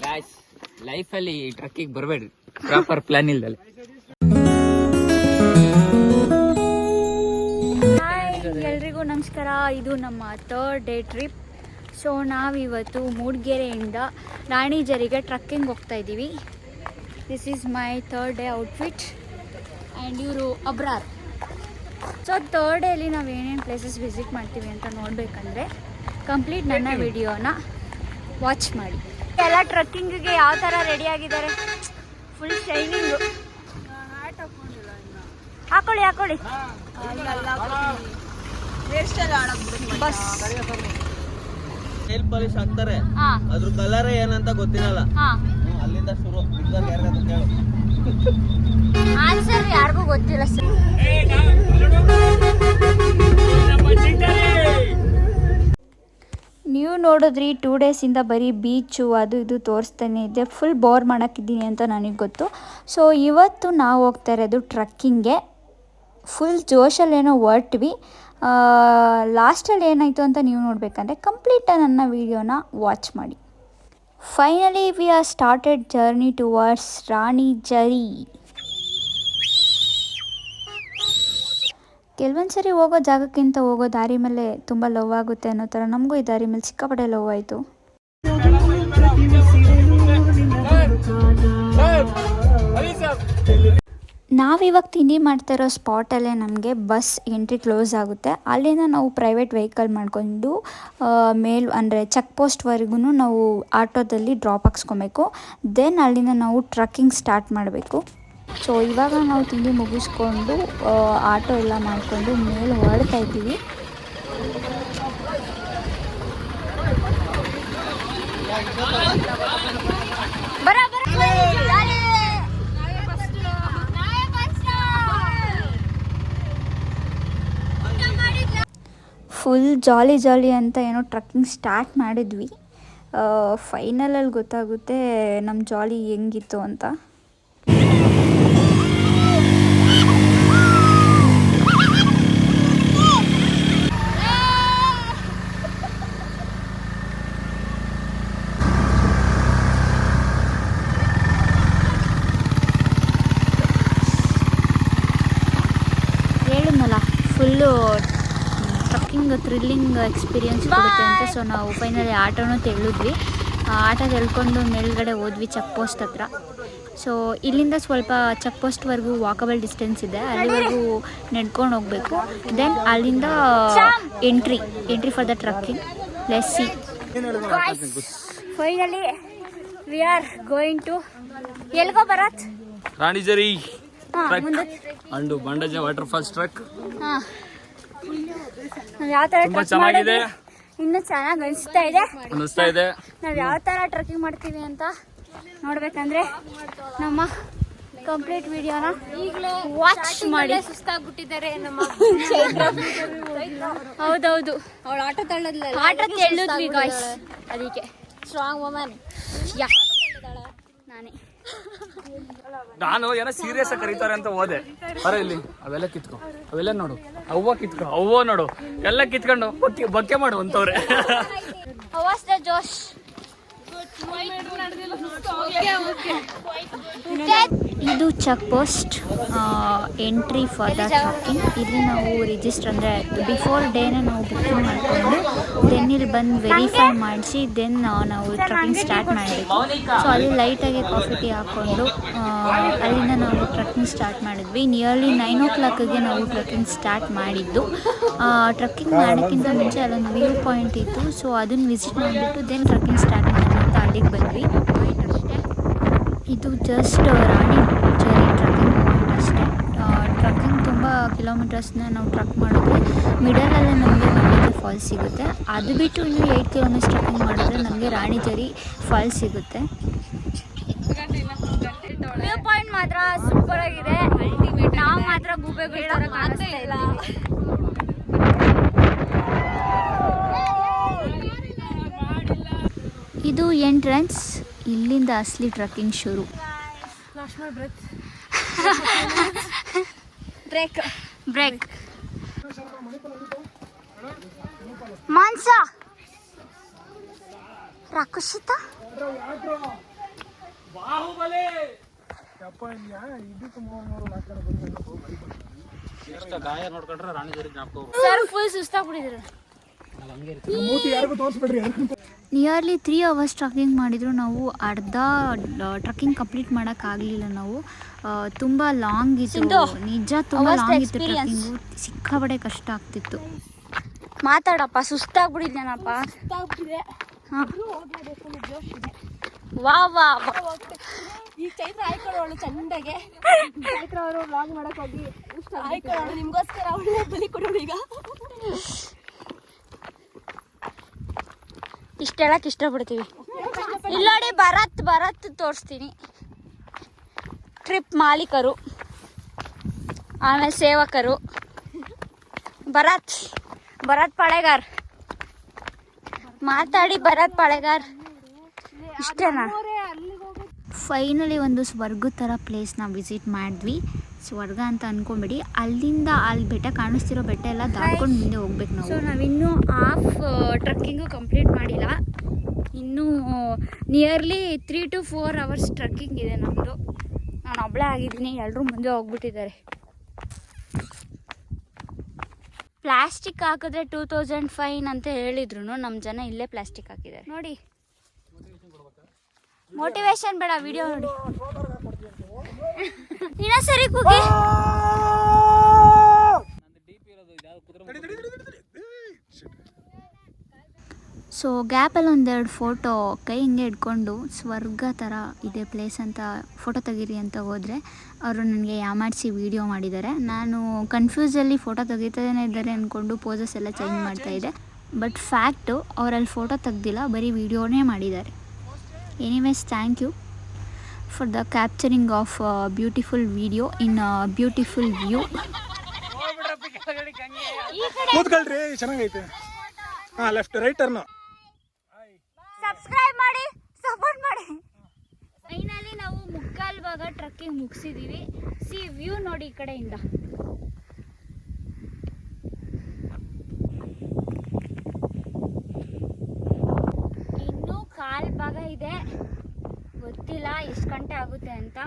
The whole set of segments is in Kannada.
ಗಾಯ್ಸ್, ಲೈಫಲ್ಲಿ ಟ್ರಕ್ಕಿಗೆ ಬರಬೇಡ್ರಿ ಪ್ರಾಪರ್ ಪ್ಲಾನ್ ಇಲ್ದಲೆ. ಎಲ್ರಿಗೂ ನಮಸ್ಕಾರ. ಇದು ನಮ್ಮ 3rd ಡೇ ಟ್ರಿಪ್. ಸೊ ನಾವಿವತ್ತು ಮೂಡಿಗೆರೆಯಿಂದ ರಾಣಿಜರಿಗೆ ಟ್ರಕ್ಕಿಂಗ್ ಹೋಗ್ತಾ ಇದ್ದೀವಿ. This is my 3rd day outfit and ಇವರು ಅಬ್ರಾರ್. ಸೊ 3rd ಡೇಲಿ ನಾವು ಏನೇನು ಪ್ಲೇಸಸ್ ವಿಸಿಟ್ ಮಾಡ್ತೀವಿ ಅಂತ ನೋಡಬೇಕಂದ್ರೆ ಕಂಪ್ಲೀಟ್ ನನ್ನ ವಿಡಿಯೋನ ವಾಚ್ ಮಾಡಿ. ಎಲ್ಲ ಟ್ರಕ್ಕಿಂಗಿಗೆ ಯಾವ ಥರ ರೆಡಿ ಆಗಿದ್ದಾರೆ, ಫುಲ್ ಶೈನಿಂಗು. ಹಾಕೊಳ್ಳಿ ಬಸ್ ನೇಲ್ ಪಾಲಿಶ್ ಹಾಕ್ತಾರೆ, ಅದ್ರ ಕಲರ್ ಏನಂತ ಗೊತ್ತಿರಲ್ಲ. ಅಲ್ಲಿಂದ ಶುರು. ಆನ್ಸರ್ ಯಾರಿಗೂ ಗೊತ್ತಿಲ್ಲ ಸರ್. ನೀವು ನೋಡಿದ್ರಿ 2 ಡೇಸಿಂದ ಬರೀ ಬೀಚು ಅದು ಇದು ತೋರಿಸ್ತಾನೆ ಇದ್ದೆ. ಫುಲ್ ಬೋರ್ ಮಾಡೋಕ್ಕಿದ್ದೀನಿ ಅಂತ ನನಗೆ ಗೊತ್ತು. ಸೊ ಇವತ್ತು ನಾವು ಹೋಗ್ತಾ ಇರೋದು ಟ್ರಕ್ಕಿಂಗ್ಗೆ. ಫುಲ್ ಜೋಶಲ್ಲೇನೋ ಹೊರಟ್ವಿ. ಲಾಸ್ಟಲ್ಲಿ ಏನಾಯಿತು ಅಂತ ನೀವು ನೋಡಬೇಕಂದ್ರೆ ಕಂಪ್ಲೀಟಾಗಿ ನನ್ನ ವೀಡಿಯೋನ ವಾಚ್ ಮಾಡಿ. Finally we are started journey towards Ranijhari. ಕೆಲವೊಂದು ಸರಿ ಹೋಗೋ ಜಾಗಕ್ಕಿಂತ ಹೋಗೋ ದಾರಿ ಮೇಲೆ ತುಂಬ ಲವ್ ಆಗುತ್ತೆ ಅನ್ನೋ ಥರ ನಮಗೂ ಈ ದಾರಿ ಮೇಲೆ ಸಿಕ್ಕಾಪಟ್ಟೆ ಲವ್ ಆಯಿತು. ನಾವಿವಾಗ ತಿಂಡಿ ಮಾಡ್ತಾ ಇರೋ ಸ್ಪಾಟಲ್ಲೇ ನಮಗೆ ಬಸ್ ಎಂಟ್ರಿ ಕ್ಲೋಸ್ ಆಗುತ್ತೆ. ಅಲ್ಲಿಂದ ನಾವು ಪ್ರೈವೇಟ್ ವೆಹಿಕಲ್ ಮಾಡಿಕೊಂಡು ಅಂದರೆ ಚೆಕ್ ಪೋಸ್ಟ್ವರೆಗೂ ನಾವು ಆಟೋದಲ್ಲಿ ಡ್ರಾಪ್ ಹಾಕ್ಸ್ಕೊಬೇಕು. ದೆನ್ ಅಲ್ಲಿಂದ ನಾವು ಟ್ರಕ್ಕಿಂಗ್ ಸ್ಟಾರ್ಟ್ ಮಾಡಬೇಕು. ಸೊ ಇವಾಗ ನಾವು ತಿಂಡಿ ಮುಗಿಸ್ಕೊಂಡು ಆಟೋ ಎಲ್ಲ ಮಾಡಿಕೊಂಡು ಮೇಲೆ ಹೊರಡ್ತಾ ಇದ್ದೀವಿ. ಫುಲ್ ಜಾಲಿ ಅಂತ ಏನೋ ಟ್ರಕ್ಕಿಂಗ್ ಸ್ಟಾರ್ಟ್ ಮಾಡಿದ್ವಿ. ಫೈನಲಲ್ಲಿ ಗೊತ್ತಾಗುತ್ತೆ ನಮ್ಮ ಜಾಲಿ ಹೆಂಗಿತ್ತು ಅಂತ. ಹೇಳಿದ್ನಲ್ಲ ಫುಲ್ಲು ಟ್ರಕ್ಕಿಂಗ್ ಥ್ರಿಲ್ಲಿಂಗ್ ಎಕ್ಸ್ಪೀರಿಯನ್ಸ್ ಕೊಡುತ್ತೆ ಅಂತ. ಸೊ ನಾವು ಫೈನಲಿ ಆಟೋನೂ ತೆಗೆದ್ವಿ. ಆಟೋ ತೆಳ್ಕೊಂಡು ಮೇಲ್ಗಡೆ ಹೋದ್ವಿ ಚೆಕ್ ಪೋಸ್ಟ್ ಹತ್ರ. ಸೊ ಇಲ್ಲಿಂದ ಸ್ವಲ್ಪ ಚೆಕ್ ಪೋಸ್ಟ್ವರೆಗೂ ವಾಕಬಲ್ ಡಿಸ್ಟೆನ್ಸ್ ಇದೆ, ಅಲ್ಲಿವರೆಗೂ ನಡ್ಕೊಂಡು ಹೋಗಬೇಕು. ದೆನ್ ಅಲ್ಲಿಂದ entry for the trekking. Let's see. Finally we are going to ಎಲ್ಗೋ ಬರತ್ Ranijhari and Bandaje water falls trek. ನಾವು ಯಾವ ಥರ ಟ್ರಕ್ ಮಾಡಿದೆ ಇನ್ನೂ ಚೆನ್ನಾಗಿ ಅನಿಸ್ತಾ ಇದೆ. ನಾವು ಯಾವ ಥರ ಟ್ರಕ್ಕಿಂಗ್ ಮಾಡ್ತೀವಿ ಅಂತ ನೋಡ್ಬೇಕಂದ್ರೆ ನಮ್ಮ ಕಂಪ್ಲೀಟ್ ವಿಡಿಯೋನ ವಾಚ್ ಮಾಡಿ. ಸುಸ್ತಾಗ್ಬಿಟ್ಟಿದ್ದಾರೆ ನಮ್ಮ. ಹೌದೌದು, ಅವಳು ಆಟೋ ತಳ್ಳಿದ್ವಿ ಗಾಯ್ಸ್. ಅದಕ್ಕೆ ಸ್ಟ್ರಾಂಗ್ ವುಮನ್. ನಾನು ಏನೋ ಸೀರಿಯಸ್ ಆಗಿ ಕರೀತಾರೆ ಅಂತ ಹೋದೆ. ಬರ ಇಲ್ಲಿ ಅವೆಲ್ಲ ಕಿತ್ಕೊ, ಅವೆಲ್ಲ ನೋಡು, ಅವ್ವ ನೋಡು, ಎಲ್ಲ ಕಿತ್ಕೊಂಡು ಬಕ್ಕೆ ಮಾಡು ಅಂತವ್ರೆ. ಜೋಶ್ ಇದು check post entry for the trekking. ಇಲ್ಲಿ ನಾವು ರಿಜಿಸ್ಟರ್ ಅಂದರೆ ಬಿಫೋರ್ ಡೇನೇ ನಾವು ಬುಕ್ಕಿಂಗ್ ಮಾಡಿಕೊಂಡು ದೆನ್ ಇಲ್ಲಿ ಬಂದು ವೆರಿಫೈ ಮಾಡಿಸಿ ದೆನ್ ನಾವು ಟ್ರಕ್ಕಿಂಗ್ ಸ್ಟಾರ್ಟ್ ಮಾಡಬೇಕು. ಸೊ ಅಲ್ಲಿ ಲೈಟಾಗಿ ಕಾಫಿ ಟೀ ಹಾಕ್ಕೊಂಡು ಅಲ್ಲಿಂದ ನಾವು ಟ್ರಕ್ಕಿಂಗ್ ಸ್ಟಾರ್ಟ್ ಮಾಡಿದ್ವಿ. ನಿಯರ್ಲಿ 9 o'clock ನಾವು ಟ್ರಕ್ಕಿಂಗ್ ಸ್ಟಾರ್ಟ್ ಮಾಡಿದ್ದು. ಟ್ರಕ್ಕಿಂಗ್ ಮಾಡೋಕ್ಕಿಂತ ಮುಂಚೆ ಅಲ್ಲೊಂದು ವ್ಯೂ ಪಾಯಿಂಟ್ ಇತ್ತು. ಸೊ ಅದನ್ನು ವಿಸಿಟ್ ಮಾಡಿಬಿಟ್ಟು ದೆನ್ ಟ್ರಕ್ಕಿಂಗ್ ಸ್ಟಾರ್ಟ್ ಮಾಡೋಣ ಅಂತ ಅಲ್ಲಿಗೆ ಬಂದ್ವಿ. ಇದು ಜಸ್ಟ್ ರಾಣಿಜರಿ ಟ್ರಕ್ಕಿಂಗ್ ಪಾಯಿಂಟ್ ಅಷ್ಟೇ. ಟ್ರಕ್ಕಿಂಗ್ ತುಂಬ ಕಿಲೋಮೀಟರ್ಸ್ನ ನಾವು ಟ್ರಕ್ ಮಾಡಿದ್ರೆ ಮಿಡಲಲ್ಲೇ ನಮಗೆ ರಾಣಿಜರಿ ಫಾಲ್ಸ್ ಸಿಗುತ್ತೆ. ಅದು ಬಿಟ್ಟು ಇನ್ನು 8 ಕಿಲೋಮೀಟರ್ಸ್ ಟ್ರಕ್ಕಿಂಗ್ ಮಾಡಿದ್ರೆ ನಮಗೆ ರಾಣಿಜರಿ ಫಾಲ್ಸ್ ಸಿಗುತ್ತೆ. ವ್ಯೂ ಪಾಯಿಂಟ್ ಮಾತ್ರ ಸೂಪರ್ ಆಗಿದೆ. ನಾವು ಮಾತ್ರ ಗೂಬೆಗಳ ಕಾಣಿಸ್ತಾ ಇಲ್ಲ. ಇದು ಎಂಟ್ರೆನ್ಸ್. ಇಲ್ಲಿಂದ ಅಸಲಿ ಟ್ರಕ್ಕಿಂಗ್ ಶುರು. ಬ್ರೇಕ್ ಮಾನ್ಸ ರಾಕ್ಷಸಿತ ಗಾಯ ನೋಡ್ಕೊಂಡ್ರೆ ರಾಣಿದೇವ್ರಿಗೆ ಜ್ಞಾಪಕ ಸರ್ ಫುಲ್ ಸುಸ್ತಾಗ್ಬಿಟ್ಟಿದ್ರು. ನಿಯರ್ಲಿ 3 hours ಟ್ರಕ್ಕಿಂಗ್ ಮಾಡಿದ್ರು ನಾವು ಅರ್ಧ ಟ್ರಕ್ಕಿಂಗ್ ಕಂಪ್ಲೀಟ್ ಮಾಡೋಕ್ಕಾಗಲಿಲ್ಲ ನಾವು. ತುಂಬ ಲಾಂಗ್ ಇತ್ತು, ನಿಜ ತುಂಬ ಲಾಂಗ್ ಇತ್ತು ಟ್ರಕ್ಕಿಂಗು, ಸಿಕ್ಕಾಪಟ್ಟೆ ಕಷ್ಟ ಆಗ್ತಿತ್ತು. ಮಾತಾಡಪ್ಪ, ಸುಸ್ತಾಗ್ಬಿಟ್ಟಿದ್ದೇನಪ್ಪ. ವಾ ವಾ ಈ ಚೈತ್ರ ಆಯ್ಕೊಳ್ಳೋಳು ಚಂದಾಗೆ. ಚೈತ್ರ ಅವರು ವ್ಲಾಗ್ ಮಾಡಕ್ ಹೋಗಿ ಆಯ್ಕೊಳ್ಳೋಳು ನಿಮ್ಗೋಸ್ಕರ ಅವಳೇ ಬಲಿ ಕೊಡೋಳು ಈಗ. ಇಷ್ಟ ಹೇಳಕ್ ಇಷ್ಟಪಡ್ತೀವಿ. ಇಲ್ಲಿ ನೋಡಿ ಭರತ್ ತೋರಿಸ್ತೀನಿ. ಟ್ರಿಪ್ ಮಾಲೀಕರು, ಆಮೇಲೆ ಸೇವಕರು. ಭರತ್ ಪಾಳೆಗಾರ್ ಮಾತಾಡಿ. ಭರತ್ ಪಾಳೆಗಾರ್ ಇಷ್ಟೇನಾ? ಫೈನಲಿ ಒಂದು ಸ್ವರ್ಗ ಥರ ಪ್ಲೇಸ್ನ ವಿಸಿಟ್ ಮಾಡಿದ್ವಿ. ಸ್ವರ್ಗ ಅಂತ ಅಂದ್ಕೊಂಬಿಡಿ. ಅಲ್ಲಿಂದ ಅಲ್ಲಿ ಬೆಟ್ಟ ಕಾಣಿಸ್ತಿರೋ ಬೆಟ್ಟ ಎಲ್ಲ ದಾಟ್ಕೊಂಡು ಮುಂದೆ ಹೋಗ್ಬೇಕು ನಾವು. ಸೊ ನಾವಿನ್ನೂ ಹಾಫ್ ಟ್ರಕ್ಕಿಂಗು ಕಂಪ್ಲೀಟ್ ಮಾಡಿಲ್ಲ. ಇನ್ನೂ ನಿಯರ್ಲಿ 3 to 4 hours ಟ್ರಕ್ಕಿಂಗ್ ಇದೆ ನಮ್ಮದು. ನಾನು ಒಬ್ಬಳೇ ಆಗಿದ್ದೀನಿ, ಎಲ್ಲರೂ ಮುಂದೆ ಹೋಗ್ಬಿಟ್ಟಿದ್ದಾರೆ. ಪ್ಲಾಸ್ಟಿಕ್ ಹಾಕಿದ್ರೆ 2000 ಫೈನ್ ಅಂತ ಹೇಳಿದ್ರು. ನಮ್ಮ ಜನ ಇಲ್ಲೇ ಪ್ಲಾಸ್ಟಿಕ್ ಹಾಕಿದ್ದಾರೆ ನೋಡಿ. ಮೋಟಿವೇಶನ್ ಬೇಡ, ವಿಡಿಯೋ ನೋಡಿ. ಇನ್ನೊಂದ್ಸರಿ ಕೂಗಿ. ಸೊ ಗ್ಯಾಪಲ್ಲಿ ಒಂದೆರಡು ಫೋಟೋ ಕೈ ಹಿಂಗೆ ಇಟ್ಕೊಂಡು ಸ್ವರ್ಗ ಥರ ಇದೆ ಪ್ಲೇಸ್ ಅಂತ ಫೋಟೋ ತೆಗೀರಿ ಅಂತ ಹೋದರೆ ಅವರು ನನಗೆ ಯಾಮಾಡಿಸಿ ವೀಡಿಯೋ ಮಾಡಿದ್ದಾರೆ. ನಾನು ಕನ್ಫ್ಯೂಸಲ್ಲಿ ಫೋಟೋ ತೆಗಿತಾನೇ ಇದ್ದಾರೆ ಅಂದ್ಕೊಂಡು ಪೋಸಸ್ ಎಲ್ಲ ಚೇಂಜ್ ಮಾಡ್ತಾಯಿದ್ದೆ. ಬಟ್ ಫ್ಯಾಕ್ಟು ಅವರಲ್ಲಿ ಫೋಟೋ ತೆಗ್ದಿಲ್ಲ, ಬರೀ ವೀಡಿಯೋನೇ ಮಾಡಿದ್ದಾರೆ. Anyways, thank you for the capturing of beautiful video in beautiful view. ಕೂತ್ಕೊಳ್ರಿ, ಚೆನ್ನಾಗೈತೆ. ಹಾಂ, ಲೆಫ್ಟ್ ರೈಟ್ ಟರ್ನ್. ಸಬ್ಸ್ಕ್ರೈಬ್ ಮಾಡಿ, ಸಪೋರ್ಟ್ ಮಾಡಿ. ಫೈನಲಿ ನಾವು ಮುಕ್ಕಾಲು ಭಾಗ ಟ್ರಕ್ಕಿಂಗ್ ಮುಗಿಸಿದ್ದೀವಿ. ವ್ಯೂ ನೋಡಿ ಈ ಕಡೆಯಿಂದ. ಇನ್ನೂ ಕಾಲು ಭಾಗ ಇದೆ, ಗೊತ್ತಿಲ್ಲ ಎಷ್ಟು ಗಂಟೆ ಆಗುತ್ತೆ ಅಂತ.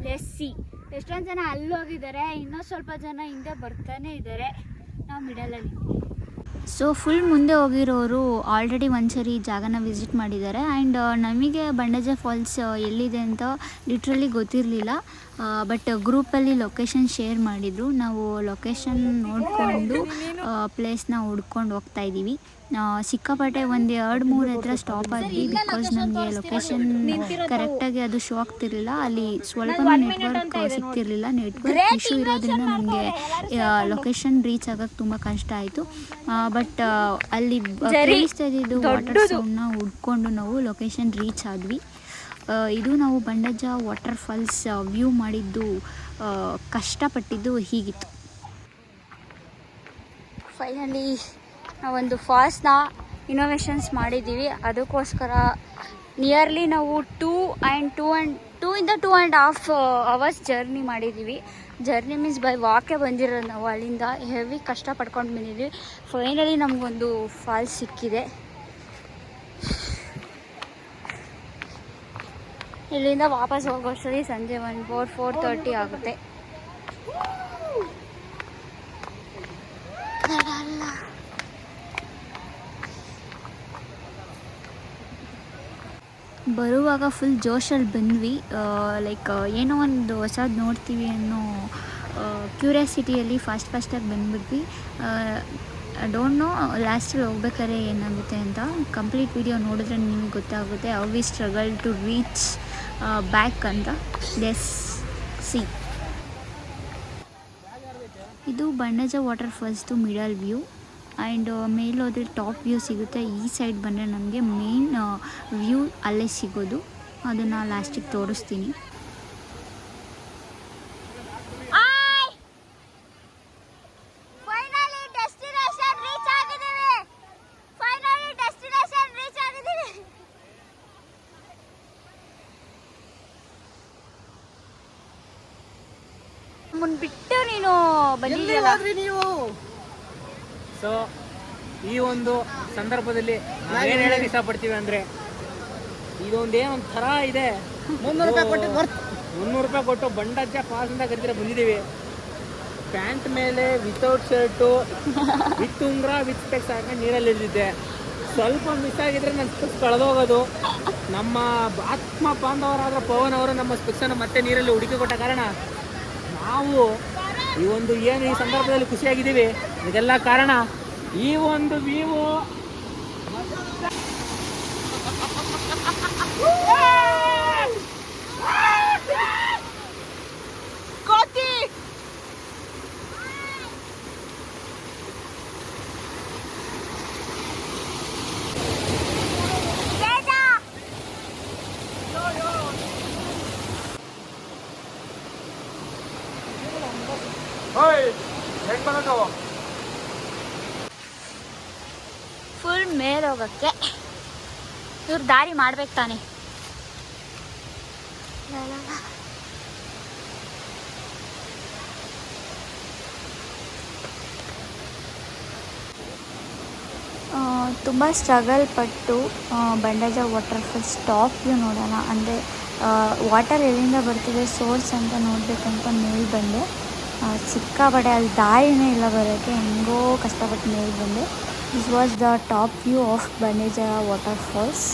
Let's C. ಎಷ್ಟೊಂದು ಜನ ಅಲ್ಲೋಗಿದ್ದಾರೆ, ಇನ್ನೂ ಸ್ವಲ್ಪ ಜನ ಹಿಂದೆ ಬರ್ತಾನೆ ಇದ್ದಾರೆ. ನಾವು ಮಿಡಲಲ್ಲಿ. ಸೊ ಫುಲ್ ಮುಂದೆ ಹೋಗಿರೋರು ಆಲ್ರೆಡಿ ಒಂದ್ಸರಿ ಜಾಗನ ವಿಸಿಟ್ ಮಾಡಿದ್ದಾರೆ. ಆ್ಯಂಡ್ ನಮಗೆ ಬಂಡಜ ಫಾಲ್ಸ್ ಎಲ್ಲಿದೆ ಅಂತ ಲಿಟ್ರಲಿ ಗೊತ್ತಿರಲಿಲ್ಲ. ಬಟ್ ಗ್ರೂಪಲ್ಲಿ ಲೊಕೇಶನ್ ಶೇರ್ ಮಾಡಿದರು. ನಾವು ಲೊಕೇಶನ್ ನೋಡಿಕೊಂಡು ಪ್ಲೇಸ್ನ ಹುಡ್ಕೊಂಡು ಹೋಗ್ತಾಯಿದ್ದೀವಿ. ಸಿಕ್ಕಾಪಟ್ಟೆ ಒಂದು 2-3 ಹತ್ರ ಸ್ಟಾಪ್ ಆದ್ವಿ. ಬಿಕಾಸ್ ನಮಗೆ ಲೊಕೇಶನ್ ಕರೆಕ್ಟಾಗಿ ಅದು ಶೋ ಆಗ್ತಿರಲಿಲ್ಲ. ಅಲ್ಲಿ ಸ್ವಲ್ಪ ನೆಟ್ವರ್ಕ್ ಸಿಗ್ತಿರ್ಲಿಲ್ಲ. ನೆಟ್ವರ್ಕ್ ಇಶ್ಯೂ ಇರೋದ್ರಿಂದ ನಮಗೆ ಲೊಕೇಶನ್ ರೀಚ್ ಆಗೋಕ್ಕೆ ತುಂಬ ಕಷ್ಟ ಆಯಿತು. ಬಟ್ ಅಲ್ಲಿ ಕೇಳಿಸ್ತಾ ಇದ್ದಿದ್ದು ವಾಟರ್ ಸೌಂಡ್ನ ಹುಡ್ಕೊಂಡು ನಾವು ಲೊಕೇಶನ್ ರೀಚ್ ಆದ್ವಿ. ಇದು ನಾವು ಬಂಡಜ ವಾಟರ್ ಫಾಲ್ಸ್ ವ್ಯೂ ಮಾಡಿದ್ದು, ಕಷ್ಟಪಟ್ಟಿದ್ದು ಹೀಗಿತ್ತು. ಫೈನಲಿ ನಾವೊಂದು ಫಾಲ್ಸ್ನ ಇನೋವೇಷನ್ಸ್ ಮಾಡಿದ್ದೀವಿ. ಅದಕ್ಕೋಸ್ಕರ ನಿಯರ್ಲಿ ನಾವು 2.5 hours ಜರ್ನಿ ಮಾಡಿದ್ದೀವಿ. ಜರ್ನಿ ಮೀನ್ಸ್ ಬೈ ವಾಕೇ ಬಂದಿರೋದು ನಾವು. ಅಲ್ಲಿಂದ ಹೆವಿ ಕಷ್ಟ ಪಡ್ಕೊಂಡು ಬಂದಿದ್ವಿ. ಫೈನಲಿ ನಮಗೊಂದು ಫಾಲ್ಸ್ ಸಿಕ್ಕಿದೆ. ಇಲ್ಲಿಂದ ವಾಪಸ್ ಹೋಗೋಷ್ಟರಲ್ಲಿ ಸಂಜೆ 4:30 ಆಗುತ್ತೆ. ಬರುವಾಗ ಫುಲ್ ಜೋಶಲ್ಲಿ ಬಂದ್ವಿ. ಲೈಕ್ ಏನೋ ಒಂದು ಹೊಸದು ನೋಡ್ತೀವಿ ಅನ್ನೋ ಕ್ಯೂರಿಯಾಸಿಟಿಯಲ್ಲಿ ಫಾಸ್ಟಾಗಿ ಬಂದ್ಬಿಟ್ವಿ. ಡೋಂಟ್ ನೋ ಲಾಸ್ಟಲ್ಲಿ ಹೋಗ್ಬೇಕಾದ್ರೆ ಏನಾಗುತ್ತೆ ಅಂತ. ಕಂಪ್ಲೀಟ್ ವಿಡಿಯೋ ನೋಡಿದ್ರೆ ನಿಮಗೆ ಗೊತ್ತಾಗುತ್ತೆ how we struggle to reach back ಅಂತ. Let's see. ಇದು ಬಂಡಜ ವಾಟರ್ ಫಾಲ್ಸ್ದು ಮಿಡಲ್ ವ್ಯೂ. ಆ್ಯಂಡ್ ಮೇಲೆ ಹೋದರೆ ಟಾಪ್ ವ್ಯೂ ಸಿಗುತ್ತೆ. ಈ ಸೈಡ್ ಬಂದರೆ ನಮಗೆ ಮೇನ್ ವ್ಯೂ ಅಲ್ಲೇ ಸಿಗೋದು. ಅದನ್ನು ಲಾಸ್ಟಿಗೆ ತೋರಿಸ್ತೀನಿ. ಬಿಟ್ಟು ನೀನು ಬಂದಿದ್ದೀಯಲ್ಲ. ಸೊ ಈ ಒಂದು ಸಂದರ್ಭದಲ್ಲಿ ಏನು ಹೇಳೋಕೆ ಇಷ್ಟಪಡ್ತೀವಿ ಅಂದರೆ, ಇದೊಂದೇನು ಒಂಥರ ಇದೆ. 300 ರೂಪಾಯಿ ಕೊಟ್ಟು ಬಂಡಜ್ಜ ಫಾಲ್ಸ್ ಅಂತ ಕರಿತೀರ ಬಂದಿದ್ದೀವಿ. ಪ್ಯಾಂಟ್ ಮೇಲೆ ವಿತೌಟ್ ಶರ್ಟು ವಿತ್ ಉಂಗ್ರ ವಿತ್ ಸ್ಪೆಕ್ಸ್ ಹಾಕೊಂಡು ನೀರಲ್ಲಿ ಇಳಿದಿದ್ದೆ. ಸ್ವಲ್ಪ ಮಿಸ್ ಆಗಿದ್ರೆ ನನ್ನ ಸ್ಪೆಕ್ಸ್ ಕಳೆದೋಗೋದು. ನಮ್ಮ ಆತ್ಮ ಬಾಂಧವರಾದ ಪವನ್ ಅವರು ನಮ್ಮ ಸ್ಪೆಕ್ಸನ್ನು ಮತ್ತೆ ನೀರಲ್ಲಿ ಹುಡುಕಿ ಕೊಟ್ಟ ಕಾರಣ ನಾವು ಈ ಒಂದು ಏನು ಈ ಸಂದರ್ಭದಲ್ಲಿ ಖುಷಿಯಾಗಿದ್ದೀವಿ. ಇದೆಲ್ಲ ಕಾರಣ ಈ ಒಂದು ವ್ಯೂ. ಫುಲ್ ಮೇಲೆ ಹೋಗಕ್ಕೆ ಇವ್ರು ದಾರಿ ಮಾಡ್ಬೇಕು ತಾನೆ. ತುಂಬ ಸ್ಟ್ರಗಲ್ ಪಟ್ಟು ಬಂಡಜ ವಾಟರ್ಫಾಲ್ಸ್ ಟಾಪ್ ವ್ಯೂ ನೋಡೋಣ ಅಂದರೆ ವಾಟರ್ ಎಲ್ಲಿಂದ ಬರ್ತಿದೆ ಸೋರ್ಸ್ ಅಂತ ನೋಡಬೇಕಂತ ಮೇಲೆ ಬಂದೆ. ಸಿಕ್ಕಾಪಟ್ಟೆ ಅಲ್ಲಿ ದಾರಿನೇ ಇಲ್ಲ ಬರೋಕ್ಕೆ, ಹೆಂಗೋ ಕಷ್ಟಪಟ್ಟು ಮೇಲೆ ಬಂದೆ. This was the top view of ಬಂಡೇಜರ ವಾಟರ್ಫಾಲ್ಸ್.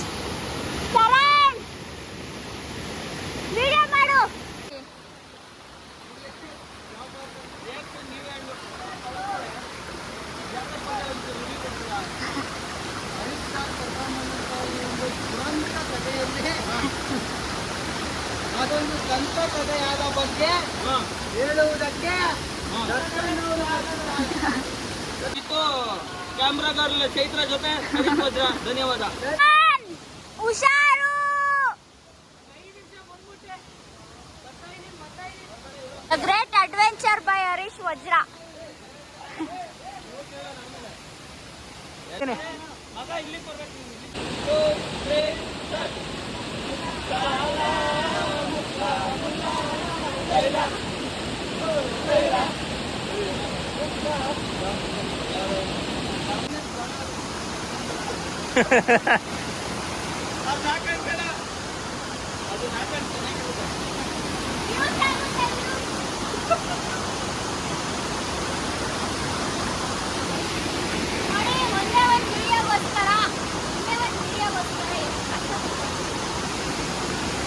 ಅದೊಂದು ಸ್ವಂತ ಕಥೆಯಾದ ಬಗ್ಗೆ ಹೇಳುವುದಕ್ಕೆ ಕ್ಯಾಮ್ರಾಗಾರಲ್ಲ ಚೈತ್ರ ಜೊತೆ ಧನ್ಯವಾದ. ಹುಷಾರು. Great adventure by Harish Vajra.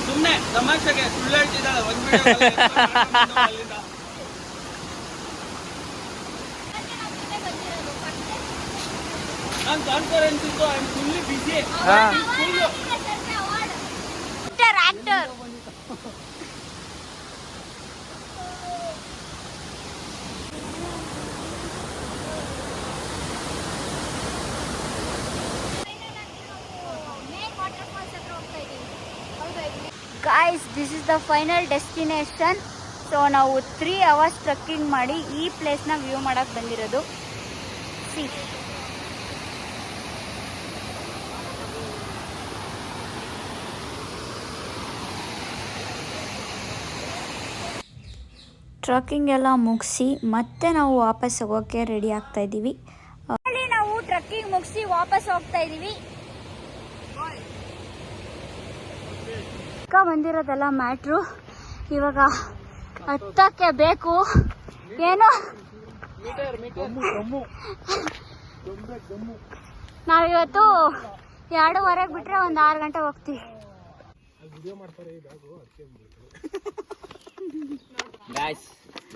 ಸುಮ್ಮನೆ ತಮಾಷೆಗೆ ಸುಳ್ಳು ಹೇಳ್ತಿದ್ದಾಳೆ. ನಾನು ಕಾನ್ಫರೆನ್ಸ್ ಇತ್ತು, I am fully busy. Actor Guys, this is the final destination. So ನಾವು 3 hours ಟ್ರೆಕ್ಕಿಂಗ್ ಮಾಡಿ ಈ ಪ್ಲೇಸ್ನ ವ್ಯೂ ಮಾಡಕ್ಕೆ ಬಂದಿರೋದು. ಸಿ ಟ್ರಕ್ಕಿಂಗ್ ಎಲ್ಲ ಮುಗಿಸಿ ಮತ್ತೆ ನಾವು ವಾಪಸ್ ಹೋಗೋಕ್ಕೆ ರೆಡಿ ಆಗ್ತಾ ಇದ್ದೀವಿ. ನಾವು ಟ್ರಕ್ಕಿಂಗ್ ಮುಗಿಸಿ ವಾಪಸ್ ಹೋಗ್ತಾ ಇದ್ದೀವಿ. ಬಂದಿರೋದೆಲ್ಲ ಮ್ಯಾಟ್ರು. ಇವಾಗ ಹತ್ತಕ್ಕೆ ಬೇಕು. ಏನು ನಾವಿವತ್ತು 2:15 ಬಿಟ್ರೆ ಒಂದು 6 ಗಂಟೆ ಹೋಗ್ತೀವಿ.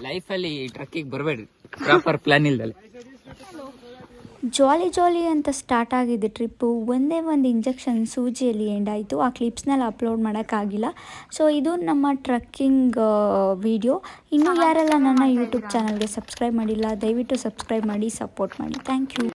ಲೈಫಲ್ಲಿ ಟ್ರಕ್ಕಿಂಗ್ ಬರಬೇಡ್ರಿ ಪ್ರಾಪರ್ ಪ್ಲಾನ್ ಇಲ್ದಲೆ. ಜಾಲಿ ಅಂತ ಸ್ಟಾರ್ಟ್ ಆಗಿದ್ದು ಟ್ರಿಪ್ಪು ಒಂದೇ ಒಂದು ಇಂಜೆಕ್ಷನ್ ಸೂಜಿಯಲ್ಲಿ ಎಂಡ್ ಆಯಿತು. ಆ ಕ್ಲಿಪ್ಸ್ನೆಲ್ಲ ಅಪ್ಲೋಡ್ ಮಾಡೋಕ್ಕಾಗಿಲ್ಲ. ಸೊ ಇದು ನಮ್ಮ ಟ್ರಕ್ಕಿಂಗ್ ವಿಡಿಯೋ. ಇನ್ನೂ ಯಾರೆಲ್ಲ ನನ್ನ ಯೂಟ್ಯೂಬ್ ಚಾನಲ್ಗೆ ಸಬ್ಸ್ಕ್ರೈಬ್ ಮಾಡಿಲ್ಲ ದಯವಿಟ್ಟು ಸಬ್ಸ್ಕ್ರೈಬ್ ಮಾಡಿ, ಸಪೋರ್ಟ್ ಮಾಡಿ. Thank you.